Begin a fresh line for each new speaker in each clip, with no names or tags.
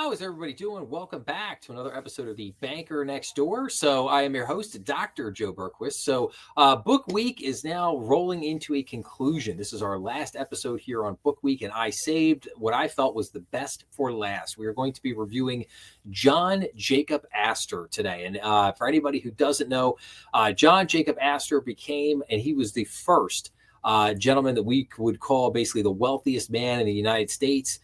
How is everybody doing? Welcome back to another episode of the Banker Next Door. So I am your host, Dr. Joe Berquist. Book Week is now rolling into a conclusion. This is our last episode here on Book Week, and I saved what I felt was the best for last. We are going to be reviewing John Jacob Astor today. And for anybody who doesn't know, John Jacob Astor he was the first gentleman that we would call basically the wealthiest man in the United States.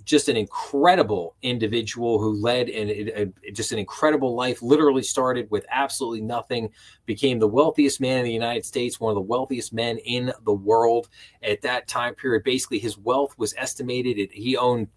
Just an incredible individual who led just an incredible life, literally started with absolutely nothing, became the wealthiest man in the United States, one of the wealthiest men in the world at that time period. Basically, his wealth was estimated, he owned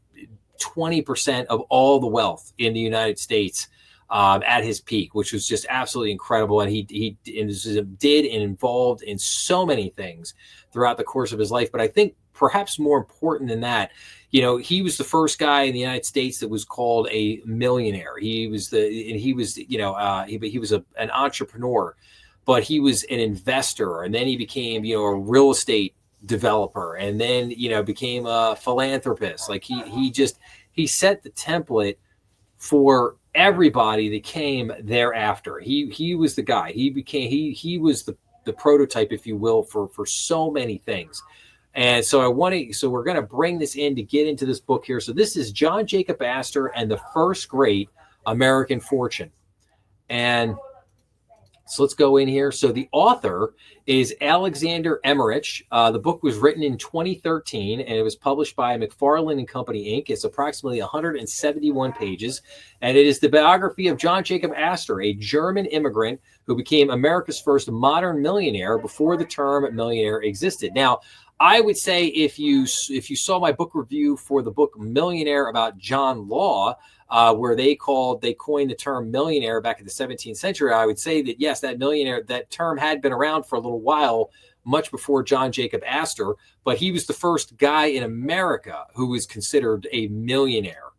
20% of all the wealth in the United States at his peak, which was just absolutely incredible. And he did and involved in so many things throughout the course of his life. But I think perhaps more important than that, he was the first guy in the United States that was called a millionaire. He was an entrepreneur, but he was an investor, and then he became, a real estate developer, and then, became a philanthropist. Like he set the template for everybody that came thereafter. He was the guy. He was the prototype, if you will, for so many things. And so we're going to bring this in to get into this book here. So this is John Jacob Astor and the First Great American Fortune. And so let's go in here. So the author is Alexander Emmerich. The book was written in 2013, and it was published by McFarland and Company, Inc. It's approximately 171 pages, and it is the biography of John Jacob Astor, a German immigrant who became America's first modern millionaire before the term millionaire existed. Now, I would say if you saw my book review for the book Millionaire about John Law, where they coined the term millionaire back in the 17th century, I would say that yes, that term had been around for a little while, much before John Jacob Astor, but he was the first guy in America who was considered a millionaire.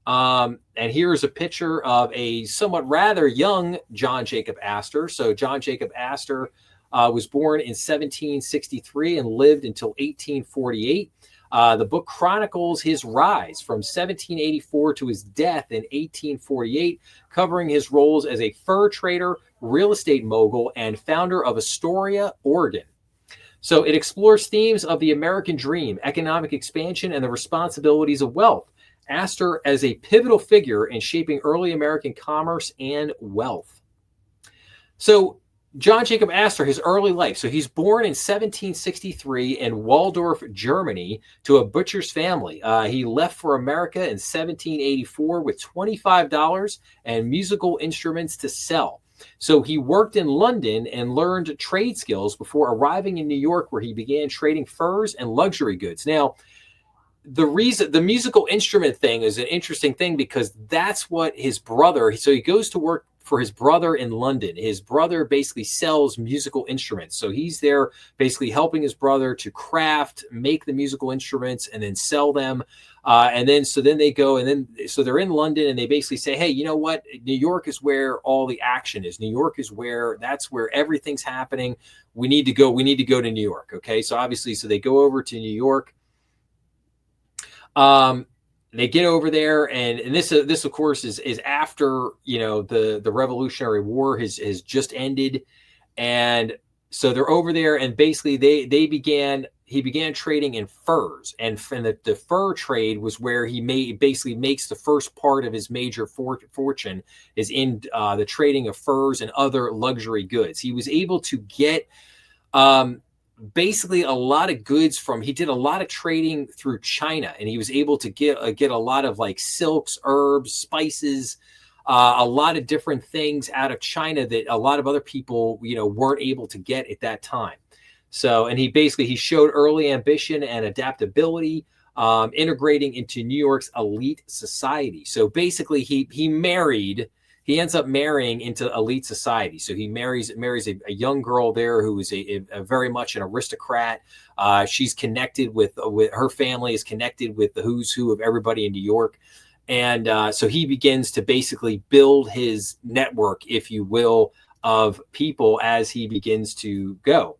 And here's a picture of a somewhat rather young John Jacob Astor. So John Jacob Astor was born in 1763 and lived until 1848. The book chronicles his rise from 1784 to his death in 1848, covering his roles as a fur trader, real estate mogul, and founder of Astoria, Oregon. So it explores themes of the American dream, economic expansion, and the responsibilities of wealth. Astor as a pivotal figure in shaping early American commerce and wealth. So John Jacob Astor, his early life. So he's born in 1763 in Waldorf, Germany, to a butcher's family. He left for America in 1784 with $25 and musical instruments to sell. So he worked in London and learned trade skills before arriving in New York, where he began trading furs and luxury goods. Now, the musical instrument thing is an interesting thing because that's what his brother, so he goes to work for his brother in London. His brother basically sells musical instruments. So he's there basically helping his brother to make the musical instruments and then sell them. So they're in London and they basically say, hey, you know what? New York is where all the action is. New York is that's where everything's happening. We need to go to New York. Okay. So obviously, so they go over to New York. They get over there, and this of course is after the Revolutionary War has just ended, and so they're over there, and basically he began trading in furs, and the fur trade was where he basically makes the first part of his major fortune is in the trading of furs and other luxury goods. He was able to get basically a lot of goods he did a lot of trading through China, and he was able to get a lot of like silks, herbs, spices, a lot of different things out of China that a lot of other people, weren't able to get at that time. So, and he showed early ambition and adaptability, integrating into New York's elite society. So basically he ends up marrying into elite society. So he marries a young girl there who is a very much an aristocrat. She's connected with her family is connected with the who's who of everybody in New York. And so he begins to basically build his network, if you will, of people as he begins to go.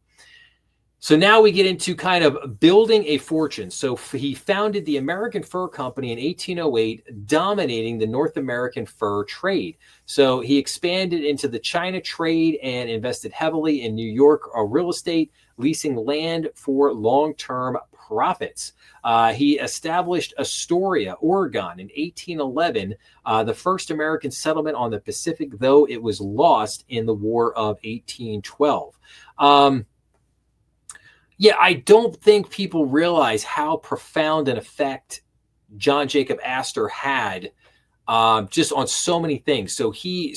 So now we get into kind of building a fortune. So he founded the American Fur Company in 1808, dominating the North American fur trade. So he expanded into the China trade and invested heavily in New York real estate, leasing land for long-term profits. He established Astoria, Oregon in 1811, the first American settlement on the Pacific, though it was lost in the War of 1812. Yeah, I don't think people realize how profound an effect John Jacob Astor had, just on so many things. So he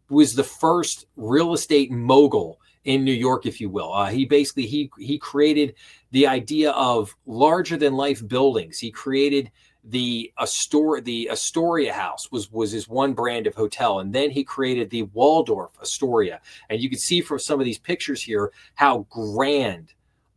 was the first real estate mogul in New York, if you will. He created the idea of larger than life buildings. He created the Astoria House was his one brand of hotel, and then he created the Waldorf-Astoria. And you can see from some of these pictures here how grand,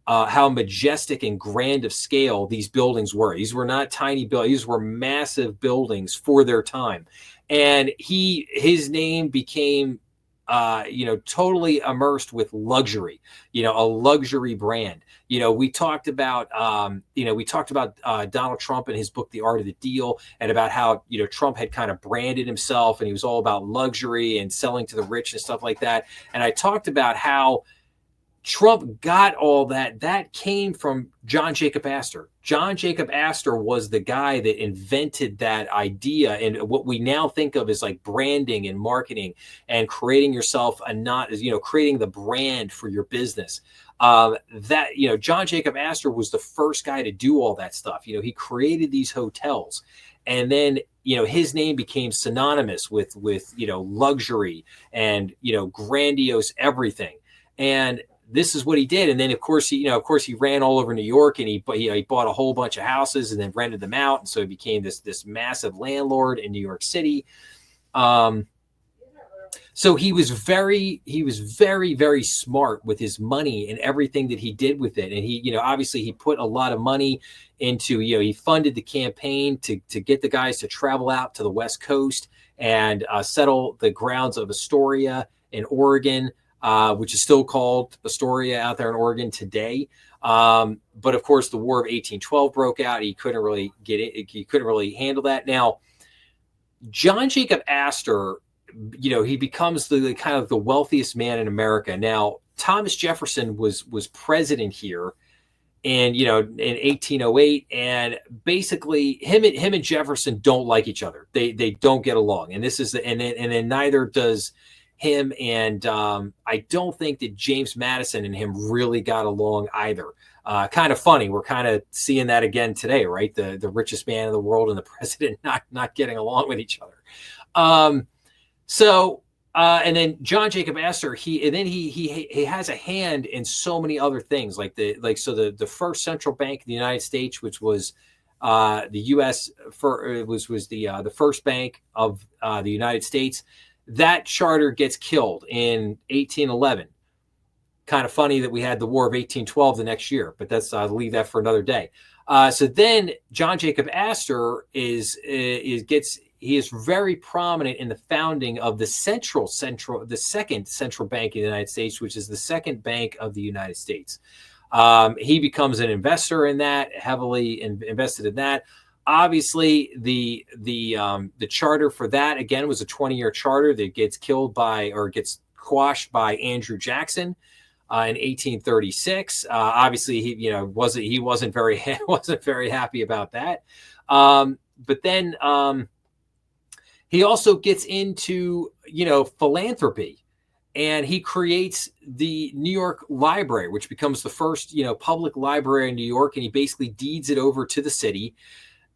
how majestic and grand of scale these buildings were. These were not tiny buildings; these were massive buildings for their time. And his name became, totally immersed with luxury. A luxury brand. We talked about Donald Trump and his book, The Art of the Deal, and about how Trump had kind of branded himself, and he was all about luxury and selling to the rich and stuff like that. And I talked about how Trump got all that. That came from John Jacob Astor. John Jacob Astor was the guy that invented that idea, and what we now think of as like branding and marketing and creating yourself creating the brand for your business. John Jacob Astor was the first guy to do all that stuff. He created these hotels, and then his name became synonymous with luxury and grandiose everything. And this is what he did. And then of course he ran all over New York, and he bought a whole bunch of houses and then rented them out. And so he became this massive landlord in New York City. So he was very, very smart with his money and everything that he did with it. And he, obviously he put a lot of money into, he funded the campaign to get the guys to travel out to the West Coast and settle the grounds of Astoria in Oregon, which is still called Astoria out there in Oregon today. But of course, the War of 1812 broke out. He couldn't really he couldn't really handle that. Now, John Jacob Astor, he becomes the kind of the wealthiest man in America. Now, Thomas Jefferson was president here in 1808, and basically him and Jefferson don't like each other. They don't get along, and then neither does him, and I don't think that James Madison and him really got along either. Kind of funny. We're kind of seeing that again today, right? The richest man in the world and the president not getting along with each other. And then John Jacob Astor, he has a hand in so many other things, the first central bank of the United States, which was the U.S. was the first bank of the United States. That charter gets killed in 1811. Kind of funny that we had the War of 1812 the next year, but I'll leave that for another day. So then John Jacob Astor is very prominent in the founding of the second central bank of the United States, which is the second bank of the United States. He becomes an investor in that, heavily invested in that. Obviously, the charter for that again was a 20-year charter that gets gets quashed by Andrew Jackson in 1836. Obviously, he wasn't very happy about that. But then he also gets into philanthropy, and he creates the New York Library, which becomes the first public library in New York, and he basically deeds it over to the city.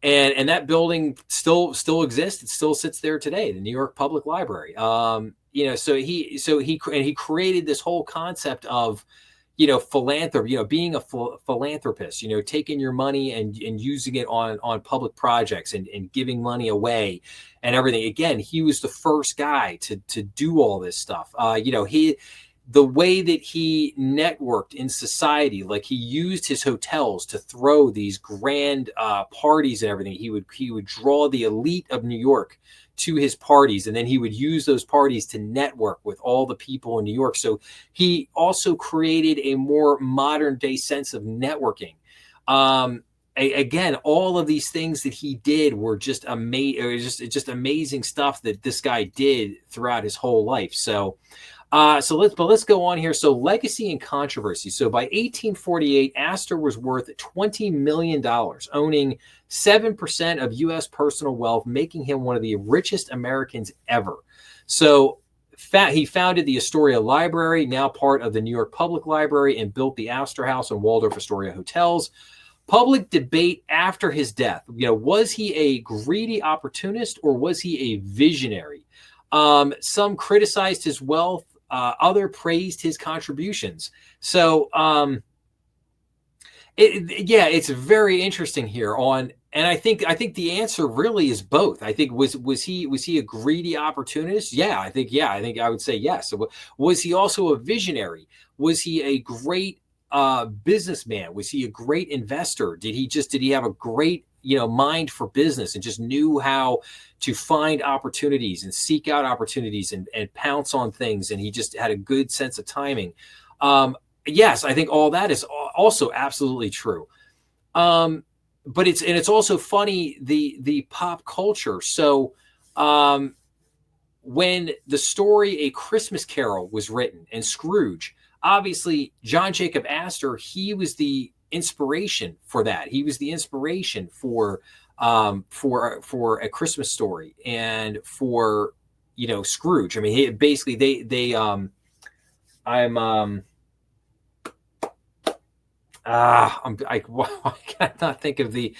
And that building still exists. It still sits there today, the New York Public Library. So he created this whole concept of, philanthropy, being a philanthropist, taking your money and using it on public projects and giving money away and everything. Again, he was the first guy to do all this stuff. The way that he networked in society, like he used his hotels to throw these grand parties and everything. He would draw the elite of New York to his parties, and then he would use those parties to network with all the people in New York. So he also created a more modern day sense of networking. Again, all of these things that he did were just amazing, just amazing stuff that this guy did throughout his whole life. So let's go on here. So legacy and controversy. So by 1848, Astor was worth $20 million, owning 7% of U.S. personal wealth, making him one of the richest Americans ever. So he founded the Astoria Library, now part of the New York Public Library, and built the Astor House and Waldorf-Astoria hotels. Public debate after his death. Was he a greedy opportunist or was he a visionary? Some criticized his wealth. Other praised his contributions. So, it's very interesting here and I think the answer really is both. I think was he a greedy opportunist? I think I would say yes. So was he also a visionary? Was he a great businessman? Was he a great investor? Did he have a great mind for business and just knew how to find opportunities and seek out opportunities and pounce on things, and he just had a good sense of timing? Yes, I think all that is also absolutely true. But it's also funny, the pop culture. So when the story A Christmas Carol was written and Scrooge, obviously John Jacob Astor, he was the inspiration for that. He was the inspiration for A Christmas Story and for Scrooge. I mean, I cannot think of the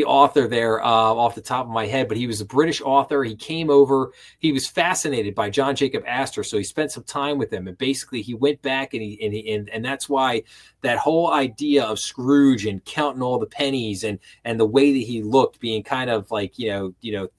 author there off the top of my head, but he was a British author. He came over. He was fascinated by John Jacob Astor, so he spent some time with him. And basically, he went back and that's why that whole idea of Scrooge and counting all the pennies and the way that he looked, being kind of like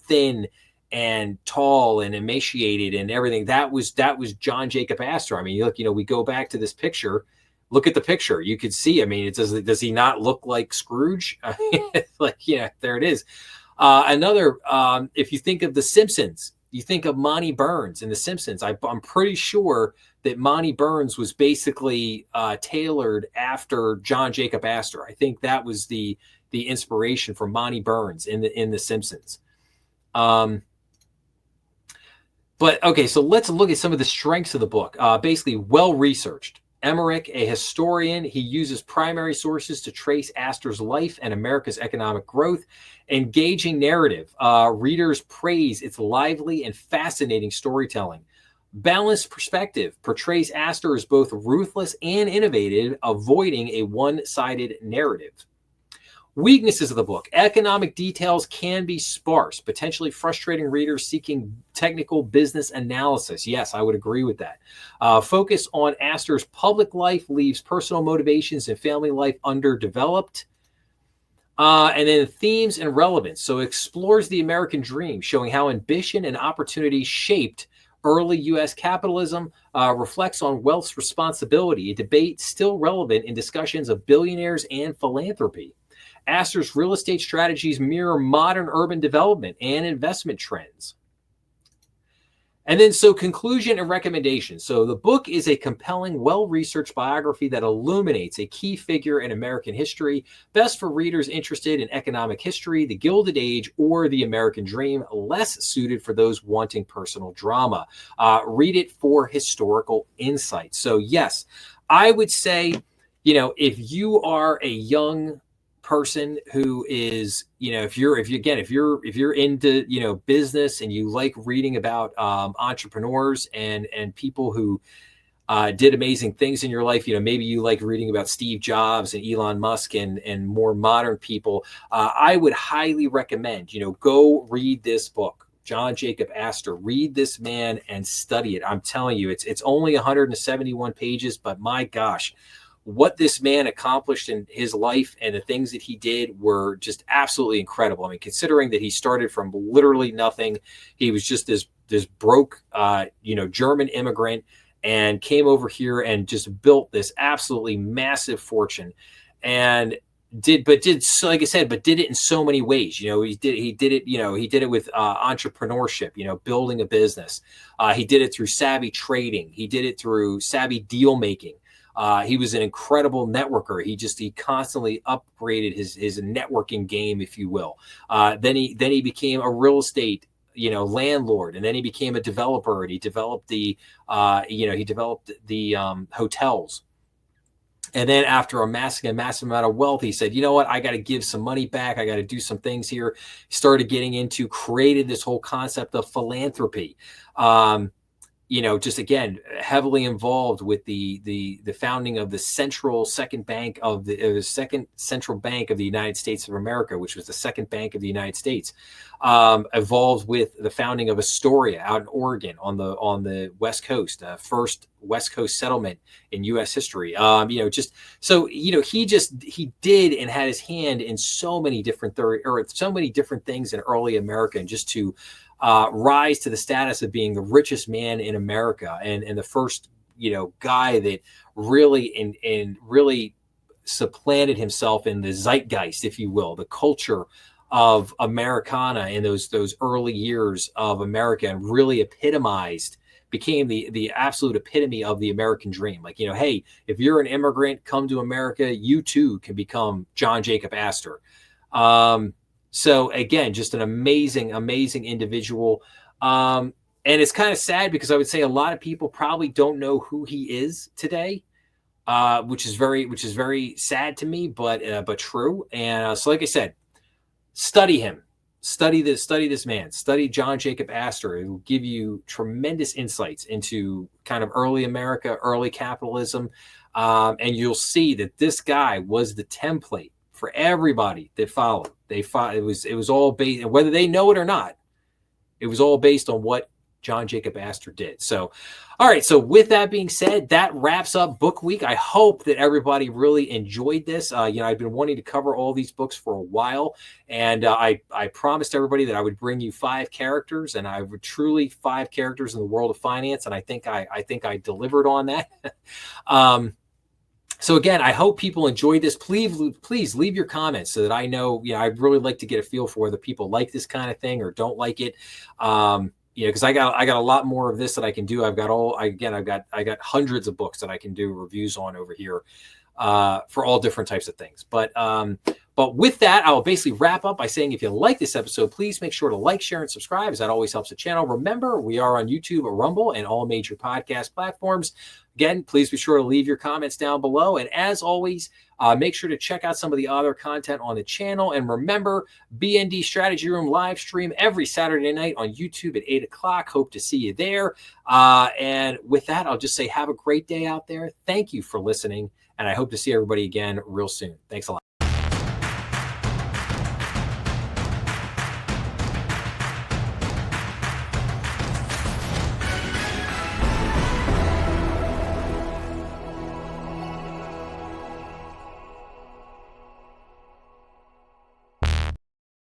thin and tall and emaciated and everything, that was John Jacob Astor. I mean, look, we go back to this picture. Look at the picture. You could see, I mean, does he not look like Scrooge? I mean, there it is. Another, if you think of The Simpsons, you think of Monty Burns in The Simpsons. I'm pretty sure that Monty Burns was basically tailored after John Jacob Astor. I think that was the inspiration for Monty Burns in The Simpsons. But okay, so let's look at some of the strengths of the book. Basically, well-researched. Emmerich, a historian, he uses primary sources to trace Astor's life and America's economic growth. Engaging narrative. Readers praise its lively and fascinating storytelling. Balanced perspective. Portrays Astor as both ruthless and innovative, avoiding a one-sided narrative. Weaknesses of the book. Economic details can be sparse, potentially frustrating readers seeking technical business analysis. Yes, I would agree with that. Focus on Astor's public life leaves personal motivations and family life underdeveloped. And then themes and relevance. So explores the American dream, showing how ambition and opportunity shaped early U.S. capitalism, reflects on wealth's responsibility, a debate still relevant in discussions of billionaires and philanthropy. Astor's real estate strategies mirror modern urban development and investment trends. And then, so conclusion and recommendation. So the book is a compelling, well-researched biography that illuminates a key figure in American history, best for readers interested in economic history, the Gilded Age, or the American dream, less suited for those wanting personal drama. Read it for historical insight. So yes, I would say, if you are a young person who is, if you're into, business and you like reading about entrepreneurs and people who did amazing things in your life, maybe you like reading about Steve Jobs and Elon Musk and more modern people, I would highly recommend, go read this book, John Jacob Astor. Read this man and study it. I'm telling you, it's only 171 pages, but my gosh, what this man accomplished in his life and the things that he did were just absolutely incredible. I mean, considering that he started from literally nothing, he was just this broke, German immigrant, and came over here and just built this absolutely massive fortune. And did so, like I said, but did it in so many ways. He did it. He did it with entrepreneurship. Building a business. He did it through savvy trading. He did it through savvy deal making. He was an incredible networker. He constantly upgraded his networking game, if you will. Then he became a real estate landlord, and then he became a developer, and he developed the hotels. And then after amassing a massive amount of wealth, he said, you know what, I got to give some money back. I got to do some things here. Started getting into, created this whole concept of philanthropy. Just again, heavily involved with the founding of the second central bank of the United States of America, which was the second bank of the United States. Involved with the founding of Astoria out in Oregon on the West Coast, first West Coast settlement in U.S. history. He did and had his hand in so many different things in early America, and just to rise to the status of being the richest man in America, and the first guy that really supplanted himself in the zeitgeist, if you will, the culture of Americana in those early years of America, and really became the absolute epitome of the American dream. Like, hey, if you're an immigrant, come to America, you too can become John Jacob Astor. So again, just an amazing individual. And it's kind of sad, because I would say a lot of people probably don't know who he is today, which is very sad to me, but true. And so, like I said, study him, study this man, study John Jacob Astor. It will give you tremendous insights into kind of early America, early capitalism. And you'll see that this guy was the template for everybody that followed. It was all based, and whether they know it or not, it was all based on what John Jacob Astor did. So, all right. So with that being said, that wraps up Book Week. I hope that everybody really enjoyed this. I've been wanting to cover all these books for a while, and I promised everybody that I would bring you 5 characters, and I would truly 5 characters in the world of finance, and I think I delivered on that. So again, I hope people enjoyed this. Please leave your comments so that I know. I'd really like to get a feel for whether people like this kind of thing or don't like it. Because I got a lot more of this that I can do. I've got hundreds of books that I can do reviews on over here for all different types of things. But with that, I'll basically wrap up by saying, if you like this episode, please make sure to like, share, and subscribe, as that always helps the channel. Remember, we are on YouTube, Rumble, and all major podcast platforms. Again, please be sure to leave your comments down below. And as always, make sure to check out some of the other content on the channel. And remember, BND Strategy Room live stream every Saturday night on YouTube at 8 o'clock. Hope to see you there. And with that, I'll just say, have a great day out there. Thank you for listening. And I hope to see everybody again real soon. Thanks a lot.